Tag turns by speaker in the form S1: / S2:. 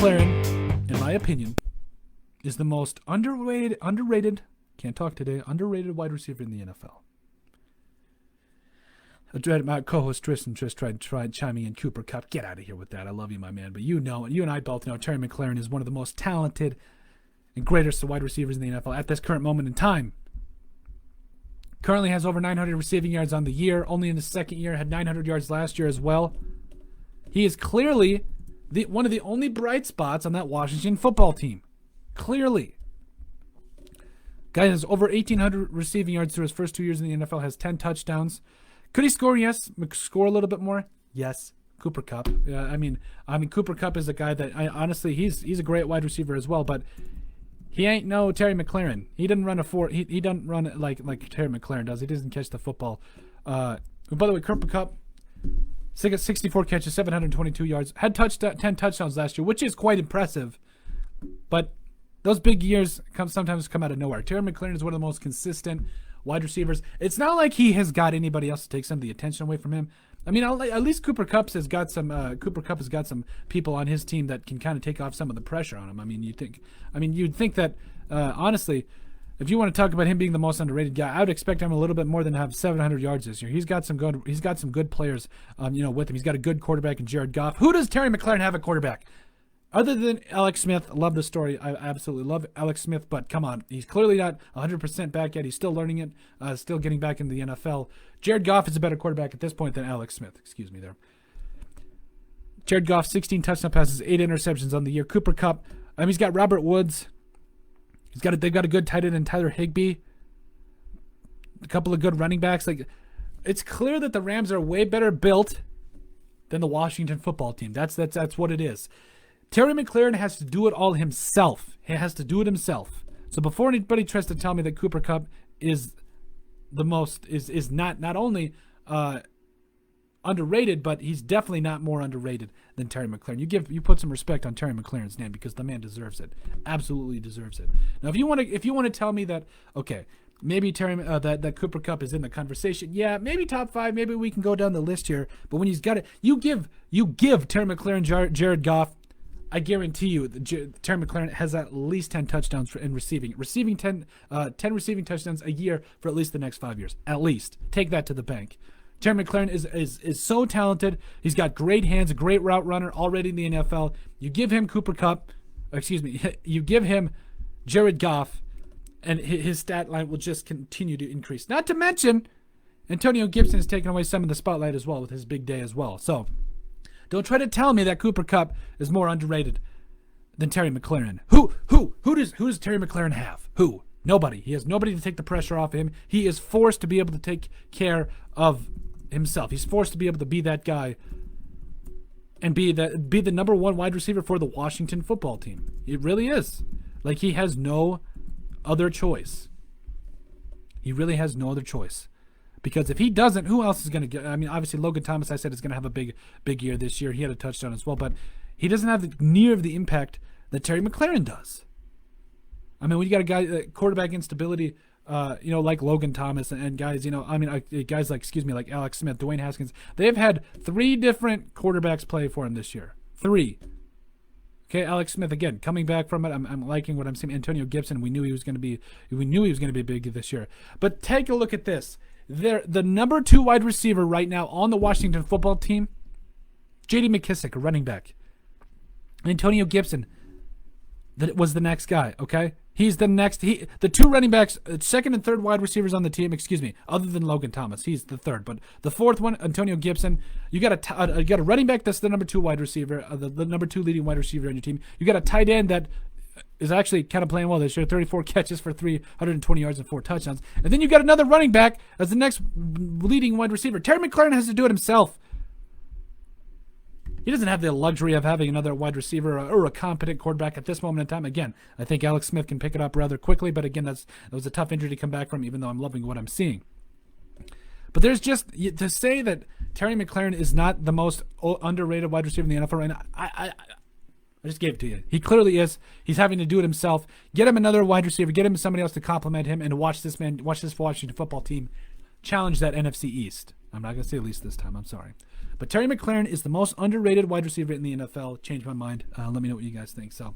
S1: McLaurin, in my opinion, is the most underrated, can't talk today, underrated wide receiver in the NFL. My co-host Tristan just tried chiming in. Cooper Kupp, get out of here with that. I love you, my man. But you and I both know Terry McLaurin is one of the most talented and greatest wide receivers in the NFL at this current moment in time. Currently has over 900 receiving yards on the year. Only in the second year. Had 900 yards last year as well. He is clearly one of the only bright spots on that Washington football team. Clearly. Guy has over 1,800 receiving yards through his first 2 years in the NFL. Has 10 touchdowns. Could he score? Yes. Score a little bit more? Yes. Cooper Kupp. I mean, Cooper Kupp is a guy that honestly he's a great wide receiver as well, but he ain't no Terry McLaurin. He doesn't run he doesn't run it like Terry McLaurin does. He doesn't catch the football. By the way, Cooper Kupp, 64 catches, 722 yards, had 10 touchdowns last year, which is quite impressive. But those big years sometimes come out of nowhere. Terry McLaurin is one of the most consistent wide receivers. It's not like he has got anybody else to take some of the attention away from him. I mean, at least Cooper Kupp has got some people on his team that can kind of take off some of the pressure on him. I mean, you'd think that honestly, if you want to talk about him being the most underrated guy, I would expect him a little bit more than to have 700 yards this year. He's got some good players, with him. He's got a good quarterback in Jared Goff. Who does Terry McLaurin have a quarterback? Other than Alex Smith, love the story. I absolutely love Alex Smith, but come on. He's clearly not 100% back yet. He's still learning it, still getting back into the NFL. Jared Goff is a better quarterback at this point than Alex Smith. Excuse me there. Jared Goff, 16 touchdown passes, 8 interceptions on the year. Cooper Kupp, he's got Robert Woods. They've got a good tight end in Tyler Higbee. A couple of good running backs. It's clear that the Rams are way better built than the Washington football team. That's what it is. Terry McLaurin has to do it all himself. He has to do it himself. So before anybody tries to tell me that Cooper Kupp is not only underrated, but he's definitely not more underrated than Terry McLaurin. You put some respect on Terry McLaurin's name because the man deserves it. Absolutely deserves it. Now, if you want to tell me that, okay, maybe that Cooper Kupp is in the conversation. Yeah, maybe top 5. Maybe we can go down the list here. But when he's got it, you give Terry McLaurin, Jared Goff. I guarantee you, Terry McLaurin has at least 10 touchdowns in receiving 10 receiving touchdowns a year for at least the next 5 years. At least take that to the bank. Terry McLaurin is so talented. He's got great hands, a great route runner already in the NFL. You give him you give him Jared Goff, and his stat line will just continue to increase. Not to mention, Antonio Gibson has taken away some of the spotlight as well with his big day as well. So don't try to tell me that Cooper Kupp is more underrated than Terry McLaurin. Who does Terry McLaurin have? Who? Nobody. He has nobody to take the pressure off of him. He is forced to be able to take care of himself. He's forced to be able to be that guy and be the number one wide receiver for the Washington football team. It really is. He has no other choice. He really has no other choice. Because if he doesn't, who else is going to get? I mean, obviously Logan Thomas, I said, is going to have a big year this year. He had a touchdown as well, but he doesn't have near the impact that Terry McLaurin does. I mean, when you got a guy, quarterback instability, like Logan Thomas and guys, guys like Alex Smith, Dwayne Haskins, they've had 3 different quarterbacks play for him this year. 3. Okay, Alex Smith again coming back from it. I'm liking what I'm seeing. Antonio Gibson, we knew he was going to be big this year. But take a look at this. The number 2 wide receiver right now on the Washington football team, J.D. McKissick, a running back. Antonio Gibson was the next guy, okay? He's the next. The 2 running backs, second and third wide receivers on the team, other than Logan Thomas. He's the third. But the fourth one, Antonio Gibson, you got a running back that's the number 2 wide receiver, the number 2 leading wide receiver on your team. You got a tight end that is actually kind of playing well this year, 34 catches for 320 yards and 4 touchdowns. And then you got another running back as the next leading wide receiver. Terry McLaurin has to do it himself. He doesn't have the luxury of having another wide receiver or a competent quarterback at this moment in time. Again, I think Alex Smith can pick it up rather quickly, but again, that was a tough injury to come back from, even though I'm loving what I'm seeing. But there's just, to say that Terry McLaurin is not the most underrated wide receiver in the NFL right now, I just gave it to you. He clearly is. He's having to do it himself. Get him another wide receiver. Get him somebody else to complement him and watch this Washington football team challenge that NFC East. I'm not going to say at least this time. I'm sorry. But Terry McLaurin is the most underrated wide receiver in the NFL. Changed my mind. Let me know what you guys think. So